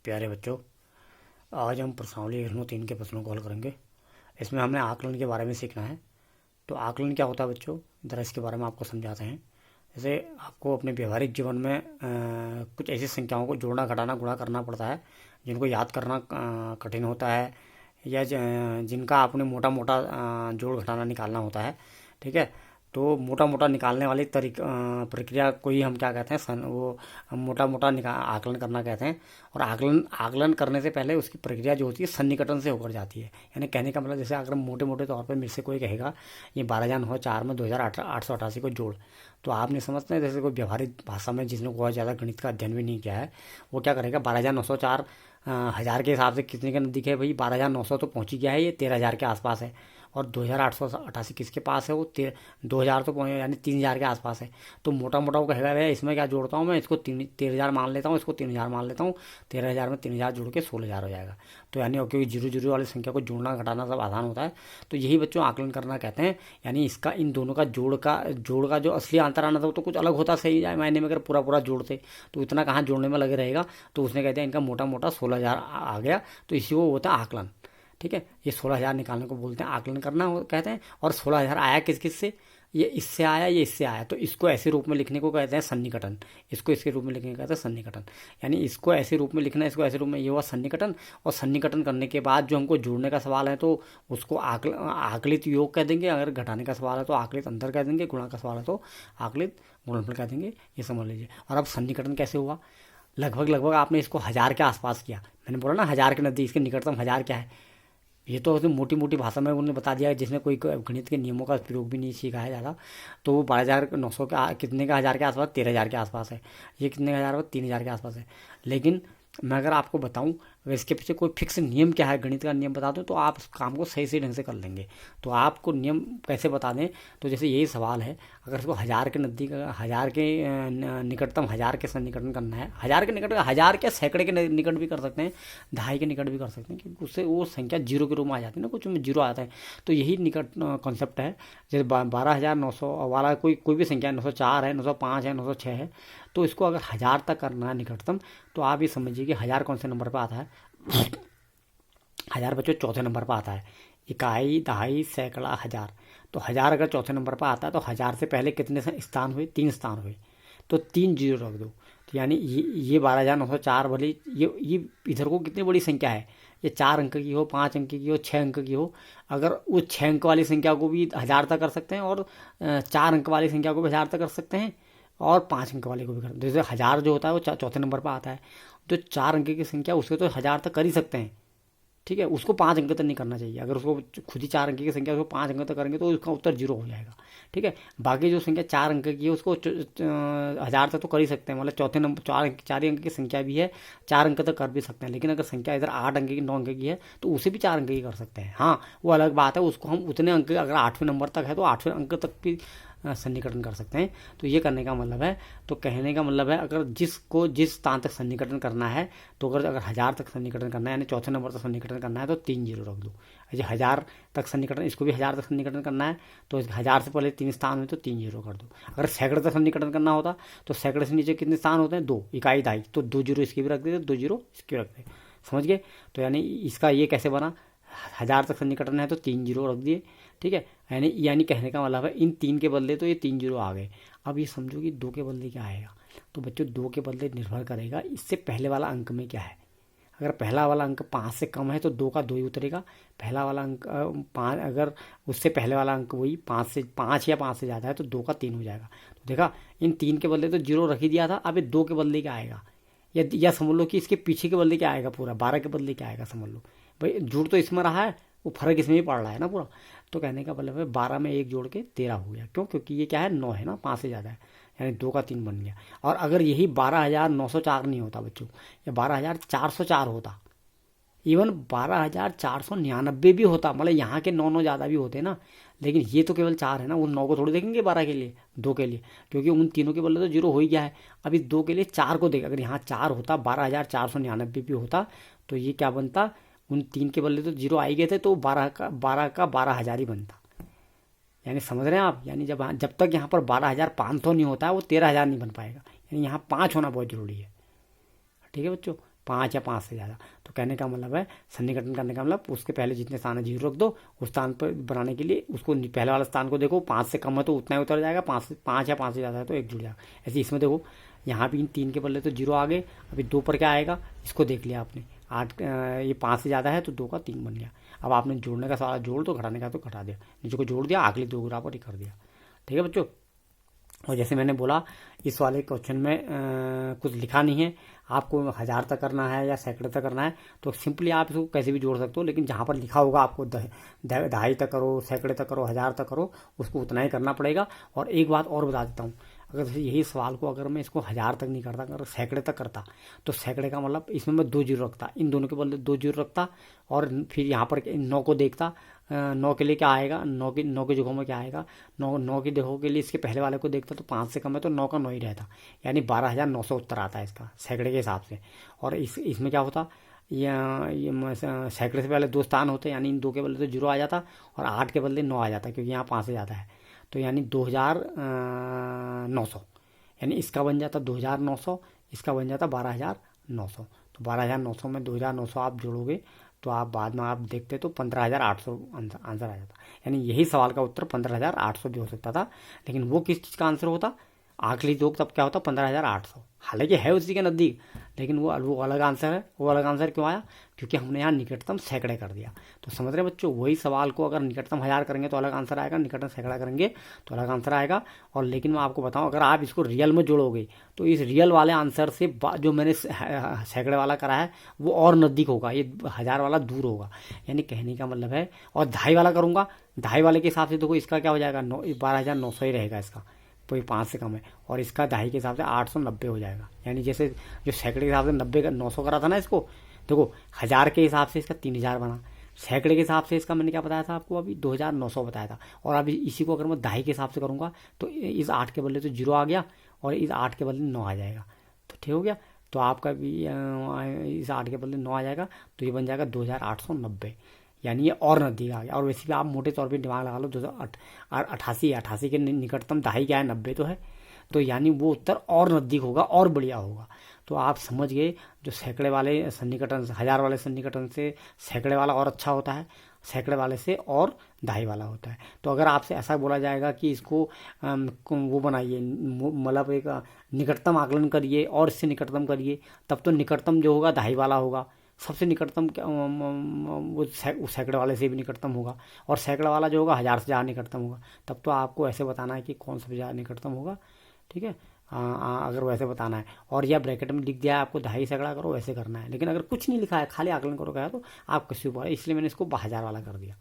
प्यारे बच्चों, आज हम प्रश्नावली 103 के प्रश्नों को हल करेंगे। इसमें हमें आकलन के बारे में सीखना है। तो आकलन क्या होता है बच्चों, ज़रा इसके बारे में आपको समझाते हैं। जैसे आपको अपने व्यवहारिक जीवन में कुछ ऐसी संख्याओं को जोड़ना, घटाना, गुणा करना पड़ता है जिनको याद करना कठिन होता है, या जिनका आपने मोटा मोटा जोड़ घटाना निकालना होता है। ठीक है, तो मोटा मोटा निकालने वाली प्रक्रिया को ही हम क्या कहते हैं, वो हम मोटा मोटा आकलन करना कहते हैं। और आकलन करने से पहले उसकी प्रक्रिया जो होती है सन्निकटन से होकर जाती है। यानी कहने का मतलब, जैसे अगर मोटे मोटे तौर पर मेरे से कोई कहेगा ये 12,904 में 2,888 को जोड़, तो आप नहीं समझते हैं। जैसे कोई व्यवहारिक भाषा में जिसने बहुत ज़्यादा गणित का अध्ययन भी नहीं किया है, वो क्या करेगा, 12,904 हज़ार के हिसाब से कितने के नज़दीक है भाई, 12,900 तो पहुँच ही गया है, ये 13,000 के आसपास है। और 2,888 किसके पास है, वो 2,000 तो पहुँचे, यानी 3,000 के आसपास है। तो मोटा मोटा वो कहेगा भैया इसमें क्या जोड़ता हूँ मैं, इसको 13,000 मान लेता हूँ, इसको 3,000 मान लेता हूँ, 13,000 में 3,000 जोड़ के 16,000 हो जाएगा। तो यानी क्योंकि जीरो जीरो वाली संख्या को जोड़ना घटाना सब आसान होता है, तो यही बच्चों आकलन करना कहते हैं। यानी इसका इन दोनों का जोड़ का जो असली अंतर आना था वो तो कुछ अलग होता, सही जाए मायने में। अगर पूरा पूरा जोड़ते तो इतना कहाँ जोड़ने में लगे रहेगा। तो उसने कहते हैं इनका मोटा मोटा 16,000 आ गया, तो इसी को होता है आकलन। ठीक है, ये 16,000 निकालने को बोलते हैं, आकलन करना कहते हैं। और 16,000 आया किस किस से, ये इससे आया, ये इससे आया, तो इसको ऐसे रूप में लिखने को कहते हैं सन्निकटन। इसको इसके रूप में लिखने को कहते हैं सन्निकटन। यानी इसको ऐसे रूप में लिखना, इसको ऐसे रूप में, ये हुआ सन्निकटन। और सन्निकटन करने के बाद जो हमको जोड़ने का सवाल है तो उसको आकलित योग कह देंगे। अगर घटाने का सवाल है तो आकलित अंतर कह देंगे, गुणा का सवाल है तो आकलित गुणनफल कह देंगे। ये समझ लीजिए। और अब सन्निकटन कैसे हुआ, लगभग आपने इसको 1,000 के आसपास किया। मैंने बोला ना 1,000 के नज़दीक, इसके निकटतम 1,000 क्या है, ये तो उसने मोटी मोटी भाषा में उन्होंने बता दिया है, जिसने कोई गणित के नियमों का प्रयोग भी नहीं सीखा है ज़्यादा। तो वो 12,900 के कितने का 1,000 के आसपास, 13,000 के आसपास है। ये कितने का 1,000, 3,000 के आसपास है। लेकिन मैं अगर आपको बताऊं, अगर इसके पीछे कोई फिक्स नियम क्या है, गणित का नियम बता दूं, तो आप उस काम को सही सही ढंग से कर लेंगे। तो आपको नियम कैसे बता दें, तो जैसे यही सवाल है, अगर इसको 1,000 के नज़दीक, 1,000 के निकटतम 1,000 के सन्निकटन करना है, 1,000 के निकट, 1,000 के सैकड़े के निकट भी कर सकते हैं, 2.5 के निकट भी कर सकते हैं, क्योंकि उससे वो संख्या जीरो के रूप में आ जाती है ना, कुछ में जीरो आता है। तो यही निकट कॉन्सेप्ट है। जैसे 12,900 वाला कोई भी संख्या 904 है, 905 है, 906 है, तो इसको अगर 1,000 तक करना है निकटतम, तो आप ये समझिए कि 1,000 कौन से नंबर पर आता है, 1,000 बच्चों चौथे नंबर पर आता है। इकाई, दहाई, सैकड़ा, 1,000। तो 1,000 अगर चौथे नंबर पर आता है तो 1,000 से पहले कितने स्थान हुए, 3 स्थान हुए, तो 3 जीरो रख दो। तो यानी ये 12,904 वाली, ये इधर को कितनी बड़ी संख्या है, ये 4 अंक की हो, 5 अंक की हो, 6 अंक की हो, अगर वो 6 अंक वाली संख्या को भी 1,000 तक कर सकते हैं, और 4 अंक वाली संख्या को भी 1,000 तक कर सकते हैं, और 5 अंक वाले को भी कर सकते हैं। जैसे 1,000 जो होता है वो चौथे नंबर पर आता है, तो 4 अंक की संख्या उसके तो 1,000 तक कर ही सकते हैं। ठीक है, उसको 5 अंक तक नहीं करना चाहिए। अगर उसको खुद ही 4 अंक की संख्या उसको 5 अंक तक करेंगे तो उसका उत्तर जीरो हो जाएगा। ठीक है, बाकी जो संख्या 4 अंक की है उसको 1,000 तक तो कर ही सकते हैं, मतलब चौथे नंबर 4 अंक की संख्या भी है, 4 अंक तक कर भी सकते हैं। लेकिन अगर संख्या इधर 8 अंक की, 9 अंक की है, तो उसे भी 4 अंक की कर सकते हैं। हाँ, वो अलग बात है, उसको हम उतने अंक, अगर 8वें नंबर तक है तो 8वें अंक तक भी सन्निकटन कर सकते हैं। तो ये करने का मतलब है, तो कहने का मतलब है, अगर जिस स्थान तक सन्निकटन करना है, तो अगर 1,000 तक सन्निकटन करना है, यानी चौथे नंबर तक सन्निकटन करना है, तो 3 जीरो रख दो। जैसे 1,000 तक सन्निकटन, इसको भी 1,000 तक सन्निकटन करना है, तो 1,000 से पहले 3 स्थान हुए तो 3 जीरो कर दो। अगर सैकड़े तक सन्निकटन करना होता तो सैकड़े से नीचे कितने स्थान होते हैं, 2, इकाई, दहाई, तो 2 जीरो इसके भी रख देते, 2 जीरो इसके रख दे। समझ गए। तो यानी इसका ये कैसे बना, 1,000 तक सन्निकटन है तो 3 जीरो रख दिए। ठीक है, यानी कहने का मतलब है इन 3 के बदले तो ये 3 जीरो आ गए। अब ये समझो कि 2 के बदले क्या आएगा, तो बच्चों 2 के बदले निर्भर करेगा इससे पहले वाला अंक में क्या है। अगर पहला वाला अंक 5 से कम है तो 2 का 2 ही उतरेगा। पहला वाला अंक 5, अगर उससे पहले वाला अंक वही 5 या 5 से ज़्यादा है तो 2 का 3 हो जाएगा। तो देखा, इन 3 के बदले तो जीरो रख ही दिया था। अब ये 2 के बदले क्या आएगा, या समझ लो कि इसके पीछे के बदले क्या आएगा, पूरा 12 के बदले क्या आएगा। समझ लो भाई, जुड़ तो इसमें रहा है, वो फर्क इसमें ही पड़ रहा है ना पूरा। तो कहने का मतलब है 12 में 1 जोड़ के 13 हो गया। क्यों, क्योंकि ये क्या है, 9 है ना, 5 से ज़्यादा है, यानी 2 का 3 बन गया। और अगर यही 12,904 नहीं होता बच्चों, या 12,404 होता, इवन 12,499 भी होता, मतलब यहाँ के 9 ज़्यादा भी होते ना, लेकिन ये तो केवल 4 है ना, उन 9 को थोड़ी देखेंगे 12 के लिए, 2 के लिए, क्योंकि उन तीनों के बदले तो जीरो हो ही गया है। अभी 2 के लिए 4 को देखें, अगर यहाँ 4 होता, 12,499 भी होता, तो ये क्या बनता, उन 3 के बदले तो जीरो आ ही गए थे, तो 12 का 12,000 ही बनता। यानी समझ रहे हैं आप, यानी जब तक यहाँ पर 12,500 नहीं होता है वो 13,000 नहीं बन पाएगा। यानी यहाँ 5 होना बहुत ज़रूरी है। ठीक है बच्चों, 5 या 5 से ज़्यादा। तो कहने का मतलब है, सन्निकटन करने का मतलब उसके पहले जितने स्थान है 0 रख दो, उस स्थान पर बनाने के लिए उसको पहले वाला स्थान को देखो, 5 से कम है तो उतना ही उतर जाएगा, 5 या 5 से ज़्यादा है तो 1 जुड़ जाएगा। ऐसे इसमें देखो, यहाँ भी 3 के बदले तो 0 आ गए, अभी 2 पर क्या आएगा, इसको देख लिया आपने, 8 ये 5 से ज़्यादा है तो 2 का 3 बन गया। अब आपने जोड़ने का सवाल जोड़, तो घटाने का तो घटा दिया, नीचे को जोड़ दिया, आखिरी 2 बराबर ही कर दिया। ठीक है बच्चों। और जैसे मैंने बोला, इस वाले क्वेश्चन में कुछ लिखा नहीं है, आपको 1000 तक करना है या सैकड़े तक करना है तो सिंपली आप इसको कैसे भी जोड़ सकते हो, लेकिन जहाँ पर लिखा होगा आपको 2.5 तक करो, सैकड़े तक करो, 1000 तक करो, उसको उतना ही करना पड़ेगा। और एक बात और बता देता हूँ, अगर यही सवाल को अगर मैं इसको 1000 तक नहीं करता, अगर सैकड़े तक करता, तो सैकड़े का मतलब इसमें मैं 2 जीरो रखता, इन दोनों के बदले 2 जीरो रखता, और फिर यहाँ पर 9 को देखता, 9 के लिए क्या आएगा, 9 की जगहों में क्या आएगा, 9 की जगहों के लिए इसके पहले वाले को देखता तो 5 से कम है तो 9 का 9 ही रहता, यानी 12,900 उत्तर आता है इसका सैकड़े के हिसाब से। और इसमें क्या होता, ये सैकड़े से पहले 2 स्थान होते, यानी इन 2 के बदले तो 0 आ जाता, और 8 के बदले 9 आ जाता, क्योंकि यहाँ 5 से ज़्यादा है, तो यानी 2,900, यानी इसका बन जाता 2,900, इसका बन जाता 12,900। तो 12,900 में 2,900 आप जोड़ोगे तो आप बाद में आप देखते तो 15,800 आंसर आ जाता। यानी यही सवाल का उत्तर 15,800 भी हो सकता था, लेकिन वो किस चीज़ का आंसर होता, आखिरी जोक तब क्या होता 15,800, हालांकि है उसी के नज़दीक, लेकिन वो अलग आंसर है। वो अलग आंसर क्यों आया, क्योंकि हमने यहाँ निकटतम सैकड़े कर दिया। तो समझ रहे बच्चों, वही सवाल को अगर निकटतम 1000 करेंगे तो अलग आंसर आएगा, निकटतम सैकड़ा करेंगे तो अलग आंसर आएगा। और लेकिन मैं आपको बताऊं, अगर आप इसको रियल में जोड़ोगे तो इस रियल वाले आंसर से जो मैंने सैकड़े वाला करा है वो और नज़दीक होगा, ये 1000 वाला दूर होगा। यानी कहने का मतलब है, और 2.5 वाला करूँगा, 2.5 वाले के हिसाब से देखो इसका क्या हो जाएगा, 12,900 ही रहेगा इसका, कोई 5 से कम है, और इसका 2.5 के हिसाब से 890 हो जाएगा। यानी जैसे जो सैकड़े के हिसाब से 90 का 900 करा था ना, इसको देखो 1000 के हिसाब से इसका 3,000 बना, सैकड़े के हिसाब से इसका मैंने क्या बताया था आपको, अभी 2,900 बताया था। और अभी इसी को अगर मैं 2.5 के हिसाब से करूँगा तो इस 8 के बदले तो 0 आ गया, और इस 8 के बदले 9 आ जाएगा, तो ठीक हो गया। तो आपका भी इस 8 के बदले 9 आ जाएगा, तो ये बन जाएगा 2,890, यानी ये और नज़दीक आ गया। और वैसे भी आप मोटे तौर पे दिमाग लगा लो, 288 के निकटतम 2.5 क्या है, 90 तो है, तो यानी वो उत्तर और नज़दीक होगा और बढ़िया होगा। तो आप समझ गए, जो सैकड़े वाले सन्निकटन, 1000 वाले सन्निकटन से सैकड़े वाला और अच्छा होता है, सैकड़े वाले से और 2.5 वाला होता है। तो अगर आपसे ऐसा बोला जाएगा कि इसको वो बनाइए, मतलब एक निकटतम आकलन करिए और इससे निकटतम करिए, तब तो निकटतम जो होगा 2.5 वाला होगा, सबसे निकटतम वो सैकड़े वाले से भी निकटतम होगा, और सैकड़ा वाला जो होगा 1000 से ज़्यादा निकटतम होगा। तब तो आपको ऐसे बताना है कि कौन सबसे ज़्यादा निकटतम होगा, ठीक है। अगर वैसे बताना है, और या ब्रैकेट में लिख दिया है आपको 2.5 सैकड़ा करो, वैसे करना है। लेकिन अगर कुछ नहीं लिखा है, खाली आकलन करो कहा, तो आप किसी ऊपर, इसलिए मैंने इसको 1000 वाला कर दिया,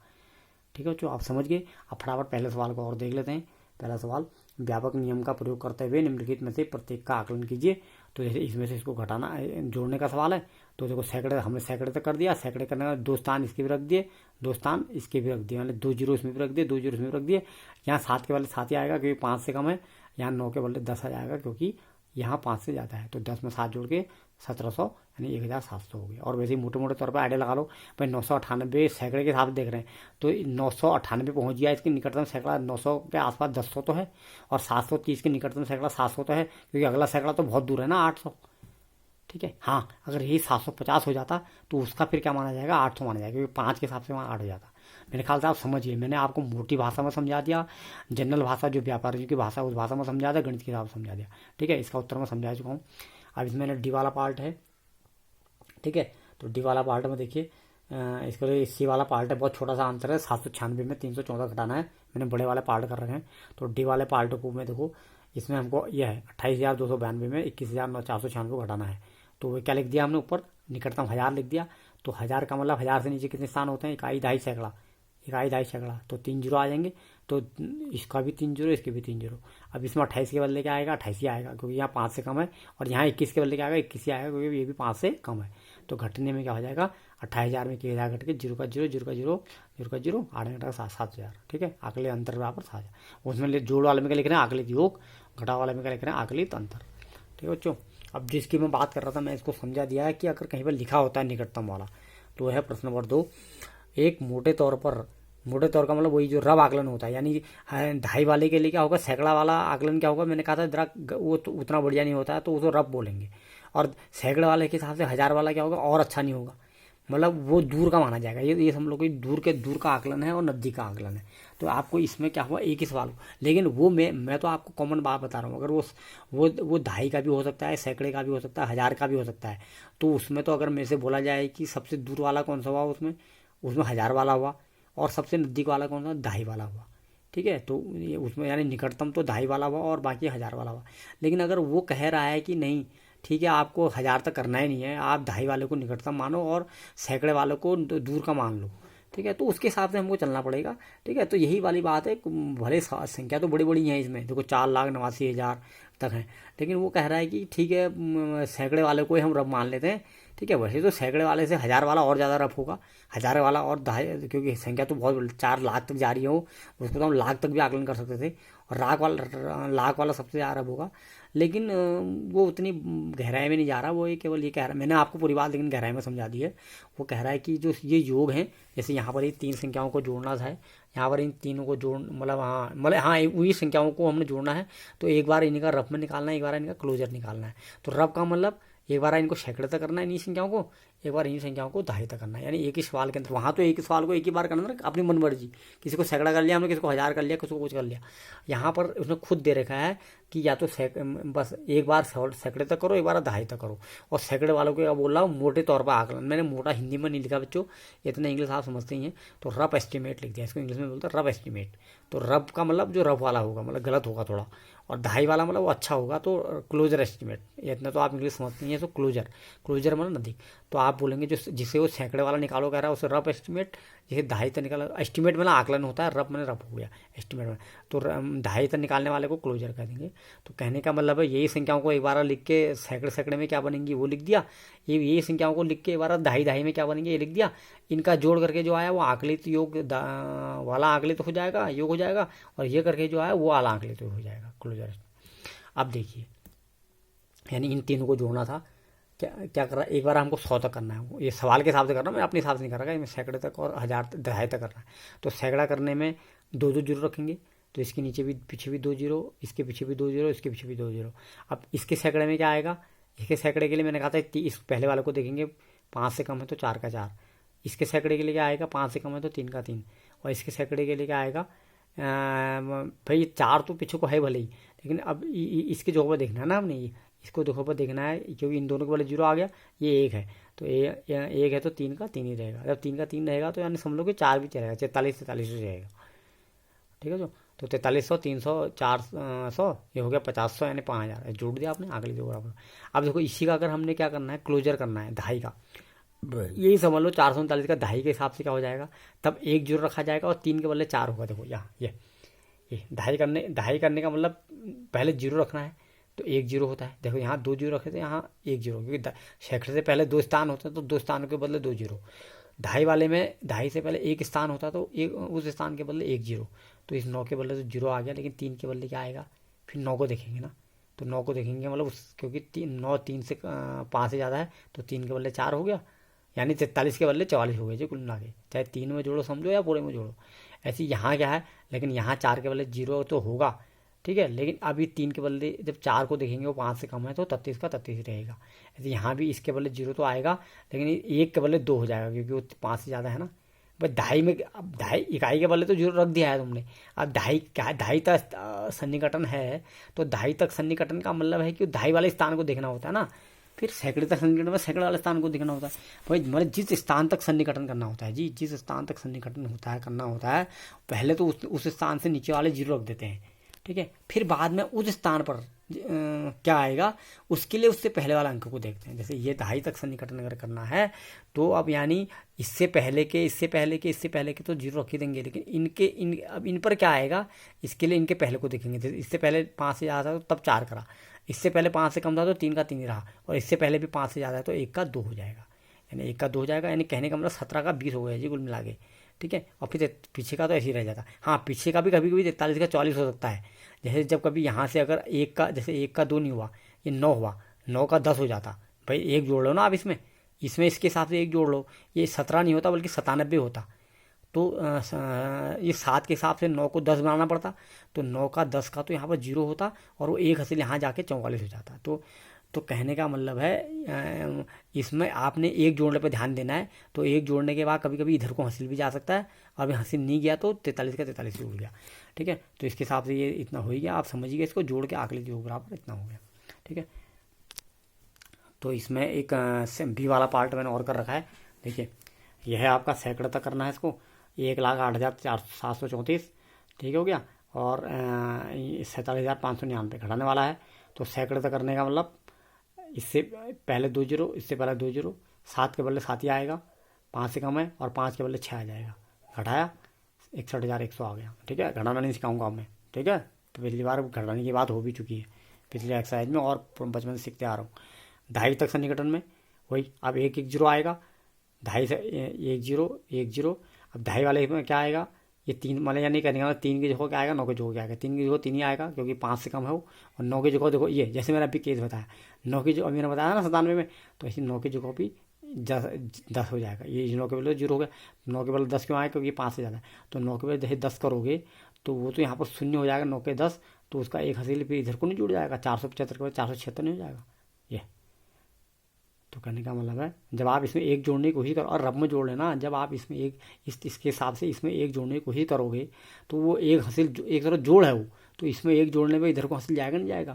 ठीक है बच्चों, आप समझ गए। अब फटाफट पहले सवाल को और देख लेते हैं। पहला सवाल, व्यापक नियम का प्रयोग करते हुए निम्नलिखित में से प्रत्येक का आकलन कीजिए। तो जैसे इसमें से इसको घटाना, जोड़ने का सवाल है, तो देखो सैकड़े, हमने सैकड़े तक कर दिया, सैकड़े करने का 2 स्थान इसके भी रख दिए, 2 स्थान इसके भी रख दिए, मतलब 2 जीरो इसमें भी रख दिए, 2 जीरो इसमें भी रख दिए। यहाँ 7 के बदले 7 ही आएगा क्योंकि 5 से कम है, यहाँ 9 के बदले 10 आ जाएगा क्योंकि यहाँ 5 से ज़्यादा है। तो 10 में 7 जोड़ के 1700, यानी 1700 हो गया। और वैसे ही मोटे मोटे तौर पर आइडिया लगा लो भाई, 998 सैकड़े के हिसाब से देख रहे हैं तो 998 पहुँच गया, इसके निकटतम सैकड़ा 900 के आसपास 1000 तो है, और 730 के निकटतम सैकड़ा 700 तो है, क्योंकि अगला सैकड़ा तो बहुत दूर है ना, 800, ठीक है। हाँ, अगर यही 750 हो जाता तो उसका फिर क्या माना जाएगा, 800 माना जाएगा, क्योंकि 5 के हिसाब से वहाँ 8 हो जाता। मेरे ख्याल से आप समझिए, मैंने आपको मोटी भाषा में समझा दिया, जनरल भाषा जो व्यापारियों की भाषा, उस भाषा में समझा दिया, गणित के हिसाब से समझा दिया, ठीक है। इसका उत्तर मैं समझा चुका हूँ। अब इसमें डी वाला पार्ट है, ठीक है। तो डी वाला पार्ट में देखिए, इसके लिए सी वाला पार्ट है, बहुत छोटा सा आंसर है, 796 में 314 घटाना है, मैंने बड़े वाले पार्ट कर रखे हैं। तो डी वाले पार्ट को मैं देखो, इसमें हमको यह है 28,292 में 21,496 घटाना है। तो वो क्या लिख दिया हमने ऊपर, निकटतम 1000 लिख दिया। तो 1000 का मतलब 1000 से नीचे कितने स्थान होते हैं, इकाई 2.5 सैकड़ा, इकाई 2.5 सैकड़ा, तो 3 जीरो आ जाएंगे, तो इसका भी 3 जीरो, इसके भी 3 जीरो। अब इसमें 28 के बदले क्या आएगा, 28 ही आएगा, क्योंकि यहाँ 5 से कम है, और यहाँ 21 के बदले क्या आएगा, 21 ही आएगा, क्योंकि ये भी 5 से कम है। तो घटने में क्या हो जाएगा, 28,000 में 1000 घट के 0 का 0, 0 का 0, 0 का 0, 8 घटा 7,000, ठीक है। आकलित अंतर बराबर 7,000। उसमें जोड़ वाले में क्या लिख रहे हैं, आकलित योग, घटा वाले में क्या लिख रहे हैं, आकलित अंतर, ठीक है बच्चों। अब जिसकी मैं बात कर रहा था, मैं इसको समझा दिया है कि अगर कहीं पर लिखा होता है निकटतम वाला, तो है प्रश्न नंबर 2। एक मोटे तौर का मतलब वही जो रब आकलन होता है, यानी 2.5 वाले के लिए क्या होगा, सैकड़ा वाला आकलन क्या होगा, मैंने कहा था जरा वो तो उतना बढ़िया नहीं होता है, तो उसको रब बोलेंगे। और सैकड़े वाले के हिसाब से 1000 वाला क्या होगा, और अच्छा नहीं होगा, मतलब वो दूर का माना जाएगा। ये हम लोग की दूर का आकलन है और नज़दीक का आकलन है। तो आपको इसमें क्या हुआ, एक ही सवाल हो, लेकिन वो मैं तो आपको कॉमन बात बता रहा हूँ। अगर वो 2.5 का भी हो सकता है, सैकड़े का भी हो सकता है, 1000 का भी हो सकता है। तो उसमें तो अगर मेरे से बोला जाए कि सबसे दूर वाला कौन सा हुआ, उसमें 1000 वाला हुआ, और सबसे नज़दीक वाला कौन सा, 2.5 वाला हुआ। ठीक है, तो ये उसमें यानी निकटतम तो 2.5 वाला हुआ और बाकी 1000 वाला हुआ। लेकिन अगर वो कह रहा है कि नहीं ठीक है, आपको 1000 तक करना ही नहीं है, आप 2.5 वाले को निकटतम मानो और सैकड़े वालों को दूर का मान लो, ठीक है, तो उसके हिसाब से हमको चलना पड़ेगा। ठीक है, तो यही वाली बात है। भले संख्या तो बड़ी बड़ी है इसमें, देखो 4,89,000 तक है, लेकिन वो कह रहा है कि ठीक है सैकड़े वाले को ही हम रब मान लेते हैं। ठीक है, वैसे तो सैकड़े वाले से 1000 वाला और ज़्यादा रफ होगा, 1000 वाला और 2.5, क्योंकि संख्या तो बहुत 4 लाख तक जा रही हो, उसको तो हम लाख तक भी आकलन कर सकते थे, और लाख वाला सबसे ज़्यादा रफ होगा। लेकिन वो उतनी गहराई में नहीं जा रहा, वो ये केवल ये कह रहा है, मैंने आपको पूरी बात लेकिन गहराई में समझा दी है। वो कह रहा है कि जो ये योग हैं, जैसे यहाँ पर ये 3 संख्याओं को जोड़ना था, यहाँ पर इन तीनों को जोड़ हाँ वही संख्याओं को हमने जोड़ना है। तो एक बार इनका रफ में निकालना है, एक बार इनका क्लोजर निकालना है। तो रफ का मतलब एक बार इनको सैकड़े तक करना है इन्हीं संख्याओं को, एक बार इन्हीं संख्याओं को 2.5 तक करना है, यानी एक ही सवाल के अंदर। वहाँ तो एक ही सवाल को एक ही बार करना ना, अपनी मन मर्जी, किसी को सैकड़ा कर लिया हमने, किसी को 1000 कर लिया, किसी को कुछ कर लिया। यहाँ पर उसने खुद दे रखा है कि या तो बस एक बार सैकड़े तक करो, एक बार 2.5 तक करो। और सैकड़े वालों को क्या बोल रहा हूँ, मोटे तौर पर आकलन, मैंने मोटा हिंदी में नहीं लिखा बच्चों, इतना इंग्लिश आप समझते ही हैं, तो रफ एस्टिमेट लिख दिया, इसको इंग्लिश में बोलते हैं रफ एस्टिमेट। तो रफ का मतलब जो रफ वाला होगा मतलब गलत होगा थोड़ा, और 2.5 वाला मतलब वो अच्छा होगा, तो क्लोजर एस्टिमेट, इतना तो आप इंग्लिश समझते हैं। तो क्लोजर मतलब नज़दीक। तो आप बोलेंगे जो जिसे वो सैकड़े वाला निकालो कह रहा है उसे रफ एस्टिमेट, जैसे 2.5 तक निकाला, एस्टिमेट मतलब आकलन होता है, रफ मैंने रफ हो गया एस्टिमेट में, तो 2.5 तक निकालने वाले को क्लोजर कह देंगे। तो कहने का मतलब है यही संख्याओं को एक बार लिख के सैकड़े में क्या बनेंगी वो लिख दिया, यही संख्याओं को लिख के एक बार 2.5 में क्या बनेंगे ये लिख दिया, इनका जोड़ करके जो आया वो आकलित योग वाला आकलित हो जाएगा, योग हो जाएगा, और ये करके जो आया वो आला आकलित हो जाएगा, क्लोजर। अब देखिए, यानी इन तीनों को जोड़ना था, क्या कर रहा है, एक बार हमको 100 तक करना है, ये सवाल के हिसाब से करना, मैं अपने हिसाब से नहीं कर रहा, मैं सैकड़े तक और 1000 2.5 तक करना है। तो सैकड़ा करने में 2 जीरो रखेंगे, तो इसके नीचे भी पीछे भी 2 जीरो, इसके पीछे भी 2 जीरो, इसके पीछे भी 2 जीरो। अब इसके सैकड़े में क्या आएगा, इसके सैकड़े के लिए मैंने कहा था इस पहले वाले को देखेंगे, 5 से कम है तो 4 का 4, इसके सैकड़े के लिए क्या आएगा, 5 से कम है तो 3 का 3, और इसके सैकड़े के लिए क्या आएगा, भाई 4 तो पीछे को है भले ही, लेकिन अब इसके जगह पर देखना है ना हमने, इसको जगह पर देखना है, क्योंकि इन दोनों के वाले जीरो आ गया, ये 1 है, तो एक है तो 3 का 3 ही रहेगा। जब 3 का 3 रहेगा तो यानी समझ लो कि 4 भी चलेगा, 43 हो जाएगा। ठीक है, तो 4300, 300, 400, ये हो गया 500, यानी 5000 जोड़ दिया आपने, अगले जो बराबर। अब देखो इसी का अगर हमने क्या करना है, क्लोजर करना है 2.5 का, यही समझ लो 439 का 2.5 के हिसाब से क्या हो जाएगा, तब 1 जीरो रखा जाएगा और 3 के बदले 4 होगा। देखो यहाँ ये 2.5 करने का मतलब पहले जीरो रखना है, तो 1 जीरो होता है। देखो यहाँ 2 जीरो रखे थे, यहाँ 1 जीरो, क्योंकि सैकड़े से पहले 2 स्थान होते हैं, तो 2 स्थानों के बदले 2 जीरो। 2.5 वाले में 2.5 से पहले 1 स्थान होता, तो उस स्थान के बदले 1 जीरो, तो इस 9 के बदले तो जीरो आ गया, लेकिन 3 के बदले क्या आएगा, फिर 9 को देखेंगे ना, तो 9 को देखेंगे मतलब क्योंकि 9 3 से 5 से ज़्यादा है, तो 3 के बदले 4 हो गया, यानी 43 के बदले 44 हो गए जी कुल मिला के, चाहे 3 में जोड़ो समझो या पूरे में जोड़ो। ऐसे यहाँ क्या है, लेकिन यहाँ 4 के बदले जीरो तो होगा, ठीक है, लेकिन अभी 3 के बदले जब 4 को देखेंगे वो 5 से कम है, तो 33 का 33 रहेगा। ऐसे यहाँ भी इसके बदले जीरो तो आएगा, लेकिन 1 के बदले 2 हो जाएगा, क्योंकि वो 5 से ज़्यादा है ना। भाई 2.5 में, अब 2.5 इकाई के बदले तो जीरो रख दिया है तुमने, अब 2.5 तक सन्निकटन है, तो 2.5 तक सन्निकटन का मतलब है कि 2.5 वाले स्थान को देखना होता है ना, फिर सैकड़े तक सन्निकटन में सैकड़े वाले स्थान को देखना होता है। भाई मतलब जिस स्थान तक सन्निकटन करना होता है जी, जिस स्थान तक सन्निकटन होता है करना होता है, पहले तो उस स्थान से नीचे वाले जीरो रख देते हैं, ठीक है, फिर बाद में उस स्थान पर क्या आएगा उसके लिए उससे पहले वाला अंक को देखते हैं। जैसे ये 2.5 तक सन्निकटन अगर करना है, तो अब यानी इससे पहले के तो जीरो रख ही देंगे, लेकिन अब इन पर क्या आएगा, इसके लिए इनके पहले को देखेंगे। जैसे इससे पहले 5 से ज़्यादा था तो तब 4 करा, इससे पहले 5 से कम था तो 3 का 3 ही रहा, और इससे पहले भी 5 से ज़्यादा है तो 1 का 2 हो जाएगा, यानी 1 का 2 हो जाएगा, यानी कहने का मतलब 17 का 20 हो गया जी कुल मिला के, ठीक है। और फिर पीछे का तो ऐसे ही रह जाता, हाँ पीछे का भी कभी कभी 43 का 44 हो सकता है। जैसे जब कभी यहाँ से अगर 1 का, जैसे 1 का 2 नहीं हुआ, ये 9 हुआ, 9 का 10 हो जाता, भाई 1 जोड़ लो ना आप इसमें इसके हिसाब से 1 जोड़ लो, ये 17 नहीं होता बल्कि 97 होता, तो ये 7 के हिसाब से 9 को 10 बनाना पड़ता, तो 9 का 10 का तो यहाँ पर जीरो होता, और वो 1 हासिल यहाँ जाके 44 हो जाता। तो तो कहने का मतलब है इसमें आपने एक जोड़ने पर ध्यान देना है। तो एक जोड़ने के बाद कभी कभी इधर को हासिल भी जा सकता है, और अभी हासिल नहीं गया तो 43 का 43 ही उड़ गया। ठीक है, तो इसके हिसाब से ये इतना हो ही गया, आप समझिए इसको जोड़ के आंकड़े जो बराबर इतना हो गया। ठीक है, तो इसमें एक बी वाला पार्ट मैंने और कर रखा है। देखिए, यह है आपका सैकड़े तक करना है इसको, 1,08,734, ठीक हो गया, और 47,599 घटाने वाला है। तो सैकड़े तक करने का मतलब इससे पहले 2 जीरो, इससे पहले 2 जीरो, 7 के बदले 7 ही आएगा, 5 से कम है, और 5 के बदले 6 आ जाएगा, घटाया 61,100 आ गया। ठीक है, घटाना नहीं सिखाऊंगा मैं। ठीक है, तो पिछली बार घटाने की बात हो भी चुकी है पिछले एक्सरसाइज में, और बचपन से सीखते आ रहा हूँ। 2.5 तक सन्निकटन में वही, अब 1 जीरो आएगा, 2.5 से 1 जीरो 1 जीरो, अब 2.5 वाले में क्या आएगा, ये 3 मतलब या नहीं करेंगे, 3 की जगह क्या आएगा, 9 की जगह क्या आएगा, 3 की जगह 3 ही आएगा क्योंकि 5 से कम है वो, और 9 की जगह देखो ये जैसे मैंने अभी केस बताया, 9 की जगह मैंने बताया ना 97 में, तो ऐसे 9 की जगह भी 10 हो जाएगा। ये 9 के बदले 0 हो गया, 9 के बदले 10 क्यों आए, क्योंकि 5 से ज़्यादा है। तो 9 के बदले जैसे 10 करोगे तो वो तो यहाँ पर शून्य हो जाएगा, 9 के 10, तो उसका एक हासिल फिर इधर को नहीं जुड़ जाएगा, 475 के बाद 476 नहीं हो जाएगा ये। तो कहने का मतलब है जब आप इसमें एक जोड़ने की कोशिश करो, और रब में जोड़ लेना, जब आप इसमें एक इसके हिसाब से इसमें एक जोड़ने की कोशिश करोगे तो वो एक हासिल एक तरह जोड़ है वो, तो इसमें एक जोड़ने में इधर को हासिल जाएगा नहीं जाएगा,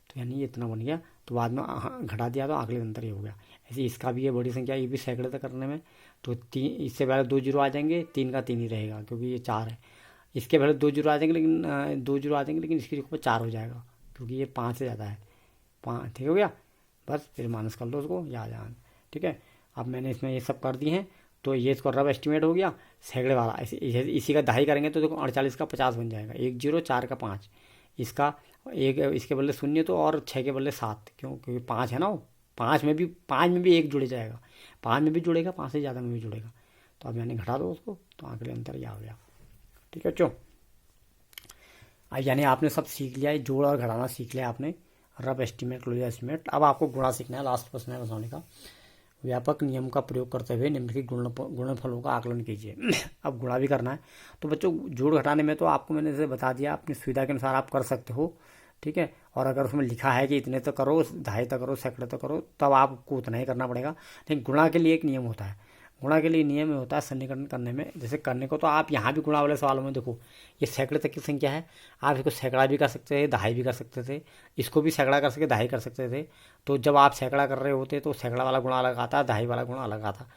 तो यानी ये इतना बन गया। तो बाद में घटा दिया तो अगले अंतर ये हो गया। ऐसे इसका भी है बड़ी संख्या, ये भी सैकड़े तक करने में, तो 3 इससे पहले 2 जीरो आ जाएंगे, 3 का 3 ही रहेगा क्योंकि ये 4 है। इसके पहले 2 जीरो आ जाएंगे, लेकिन 2 जीरो आ जाएंगे, लेकिन इसकी जगह पर 4 हो जाएगा क्योंकि ये 5 से ज़्यादा है, 5। ठीक हो गया, बस फिर माइनस कर लो उसको या जान। ठीक है, अब मैंने इसमें ये सब कर दिए हैं, तो ये इसको रफ एस्टिमेट हो गया सैकड़े वाला। इसी का 2.5 करेंगे तो देखो 48 का 50 बन जाएगा, 1 जीरो 4 का 5, इसका एक इसके बदले 0 तो, और 6 के बदले 7, क्यों, क्योंकि 5 है ना वो, 5 में भी एक जुड़ जाएगा, 5 में भी जुड़ेगा, 5 से ज़्यादा में भी जुड़ेगा। तो अब मैंने घटा दो उसको, तो आंकड़े अंतर यह हो गया। ठीक है बच्चों, यानी आपने सब सीख लिया है, जोड़ और घटाना सीख लिया आपने, रफ एस्टिमेट, क्लोजर एस्टिमेट। अब आपको गुणा सीखना है, लास्ट प्रश्न है बताने का। व्यापक नियम का प्रयोग करते हुए निम्नलिखित गुणनफलों का आकलन कीजिए। अब गुणा भी करना है, तो बच्चों जोड़ घटाने में तो आपको मैंने जैसे बता दिया, अपनी सुविधा के अनुसार आप कर सकते हो। ठीक है, और अगर उसमें लिखा है कि इतने तक करो, 2.5 तक करो, सैकड़े तक करो, तब आपको उतना ही करना पड़ेगा। लेकिन गुणा के लिए एक नियम होता है, गुणा के लिए नियम में होता है सन्निकटन करने में, जैसे करने को तो आप यहाँ भी गुणा वाले सवालों में देखो, ये सैकड़े तक की संख्या है, आप इसको सैकड़ा भी कर सकते थे, 2.5 भी कर सकते थे, इसको भी सैकड़ा कर सकते, 2.5 कर सकते थे। तो जब आप सैकड़ा कर रहे होते तो सैकड़ा वाला गुणा अलग आता, 2.5 वाला गुणा अलग आता,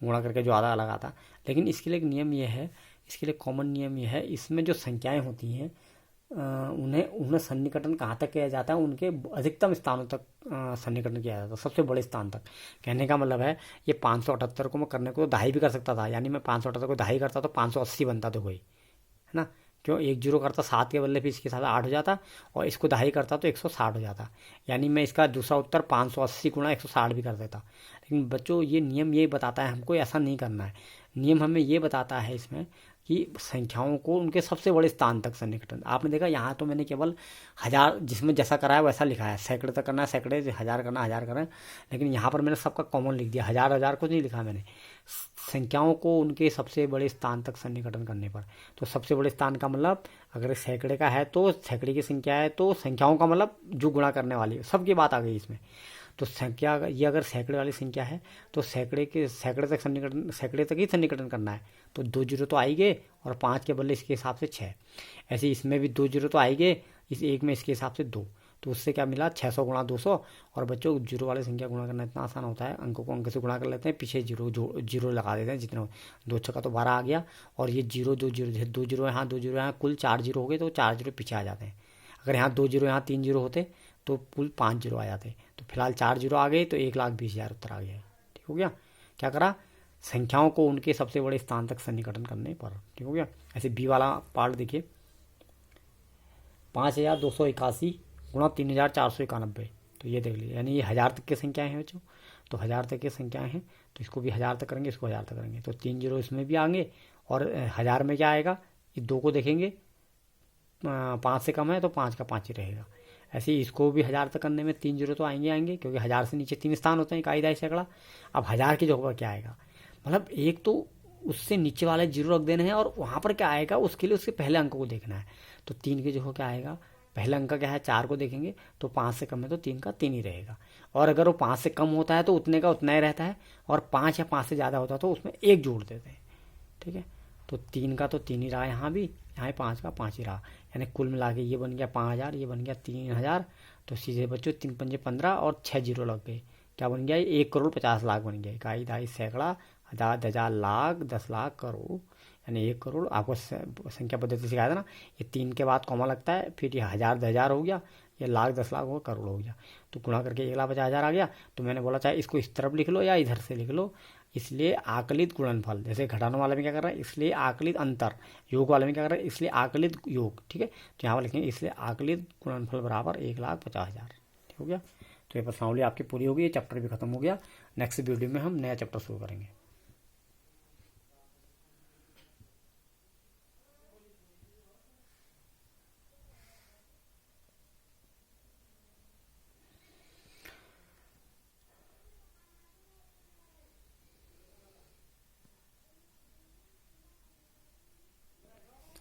गुणा करके जो आधा अलग आता। लेकिन इसके लिए एक नियम ये है, इसके लिए कॉमन नियम ये है, इसमें जो संख्याएँ होती हैं उन्हें सन्निकटन कहाँ तक किया जाता है, उनके अधिकतम स्थानों तक सन्निकटन किया जाता है, सबसे बड़े स्थान तक। कहने का मतलब है ये 578 को मैं करने को 2.5 भी कर सकता था, यानी मैं 578 को 2.5 करता तो 580 बनता तो कोई, है ना, क्यों, 1 जीरो करता 7 के बदले फिर इसके साथ 8 हो जाता, और इसको 2.5 करता तो 160 हो जाता, यानी मैं इसका दूसरा उत्तर 580 गुणा 160 भी कर देता। लेकिन बच्चों ये नियम ये बताता है हमको ऐसा नहीं करना है, नियम हमें ये बताता है इसमें कि संख्याओं को उनके सबसे बड़े स्थान तक सन्निकटन। आपने देखा यहाँ तो मैंने केवल 1000 जिसमें जैसा कराया वैसा लिखा है, सैकड़े तक करना है सैकड़े, 1000 करना 1000 करना है, लेकिन यहाँ पर मैंने सबका कॉमन लिख दिया, 1000 कुछ नहीं लिखा मैंने, संख्याओं को उनके सबसे बड़े स्थान तक सन्निकटन करने पर। तो सबसे बड़े स्थान का मतलब अगर सैकड़े का है तो सैकड़े की संख्या है, तो संख्याओं का मतलब जो गुणा करने वाली है, सबकी बात आ गई इसमें। तो संख्या ये अगर सैकड़े वाली संख्या है तो सैकड़े तक सन्निकटन, सैकड़े तक ही सन्निकटन करना है, तो 2 जीरो तो आएंगे, और 5 के बदले इसके हिसाब से 6। ऐसे इसमें भी 2 जीरो तो आएंगे, इस एक में इसके हिसाब से 2, तो उससे क्या मिला 600 गुणा 200। और बच्चों जीरो वाली संख्या गुणा करना इतना आसान होता है, अंकों को अंक से गुणा कर लेते हैं, पीछे जीरो लगा देते हैं, जितना 2 छक्का तो 12 आ गया, और ये 0 2 जीरो, जैसे 2 जीरो यहाँ 2 जीरो यहाँ, कुल 4 जीरो हो गए, तो 4 जीरो पीछे आ जाते हैं। अगर यहाँ 2 जीरो यहाँ 3 जीरो होते तो कुल 5 जीरो आ जाते, तो फिलहाल 4 जीरो आ गए, तो 1,20,000 उत्तर आ गया। ठीक हो गया, क्या करा, संख्याओं को उनके सबसे बड़े स्थान तक सन्निकटन करने पर। ठीक हो गया। ऐसे बी वाला पार्ट देखिए, 5,281 गुणा 3,491, तो ये देख लीजिए, यानी ये 1000 तक की संख्याएं हैं बच्चों, तो 1000 तक की संख्याएं हैं, तो इसको भी 1000 तक करेंगे, इसको 1000 तक करेंगे, तो 3 जीरो इसमें भी आएंगे, और 1000 में क्या आएगा, ये 2 को देखेंगे, 5 से कम है तो 5 का 5 ही रहेगा। ऐसे ही इसको भी 1000 तक करने में 3 जीरो तो आएंगे, क्योंकि 1000 से नीचे 3 स्थान होते हैं इकाई, दहाई, सैकड़ा। अब 1000 की जगह पर क्या आएगा, मतलब एक तो उससे नीचे वाले जीरो रख देने हैं, और वहाँ पर क्या आएगा उसके लिए उसके पहले अंक को देखना है। तो 3 की जगह क्या आएगा, पहला अंक क्या है, 4 को देखेंगे तो 5 से कम है तो 3 का 3 ही रहेगा। और अगर वो 5 से कम होता है तो उतने का उतना ही रहता है, और 5 या 5 से ज़्यादा होता है तो उसमें 1 जोड़ देते हैं। ठीक है, तो 3 का तो 3 ही रहा यहाँ भी, यहाँ 5 का 5 ही रहा, यानी कुल मिला के ये बन गया 5000, ये बन गया 3000। तो सीधे बच्चों 3 पंजे 15 और 6 जीरो लग गए, क्या बन गया, 1 करोड़ 50 लाख बन गया। इकाई, दहाई, सैकड़ा, हजार, हजार, लाख, 10 लाख, करोड़, यानी 1 करोड़। आपको संख्या पद्धति सिखाया था ना, ये 3 के बाद कॉमा लगता है, फिर ये हजार 10,000 हो गया, ये लाख 10 लाख हो गया, करोड़ हो गया। तो गुणा करके 1,50,000 आ गया। तो मैंने बोला चाहे इसको इस तरफ लिख लो या इधर से लिख लो, इसलिए आकलित गुणनफल, जैसे घटाने वाले में क्या कर रहा है, इसलिए आकलित अंतर, योग वाले में क्या कर रहा है, इसलिए आकलित योग। ठीक है, तो यहाँ पर लिखेंगे इसलिए आकलित गुणनफल बराबर 1,50,000। ठीक हो गया। तो ये प्रश्नावली आपकी पूरी होगी, ये चैप्टर भी खत्म हो गया। नेक्स्ट वीडियो में हम नया चैप्टर शुरू करेंगे।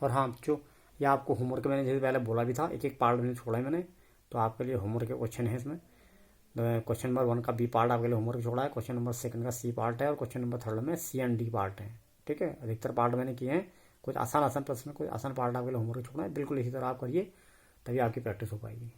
और हाँ बच्चों, ये आपको होमवर्क मैंने जैसे पहले बोला भी था, एक एक पार्ट मैंने छोड़ा है मैंने, तो आपके लिए होमवर्क के क्वेश्चन है इसमें। क्वेश्चन नंबर 1 का बी पार्ट आपके लिए होमवर्क छोड़ा है, क्वेश्चन नंबर 2 का सी पार्ट है, और क्वेश्चन नंबर 3 में सी एंड डी पार्ट है। ठीक है, अधिकतर पार्ट मैंने किए हैं, कुछ आसान आसान प्रश्न, कुछ आसान पार्ट आपके लिए होमवर्क छोड़ा है। बिल्कुल इसी तरह आप करिए, तभी आपकी प्रैक्टिस हो पाएगी।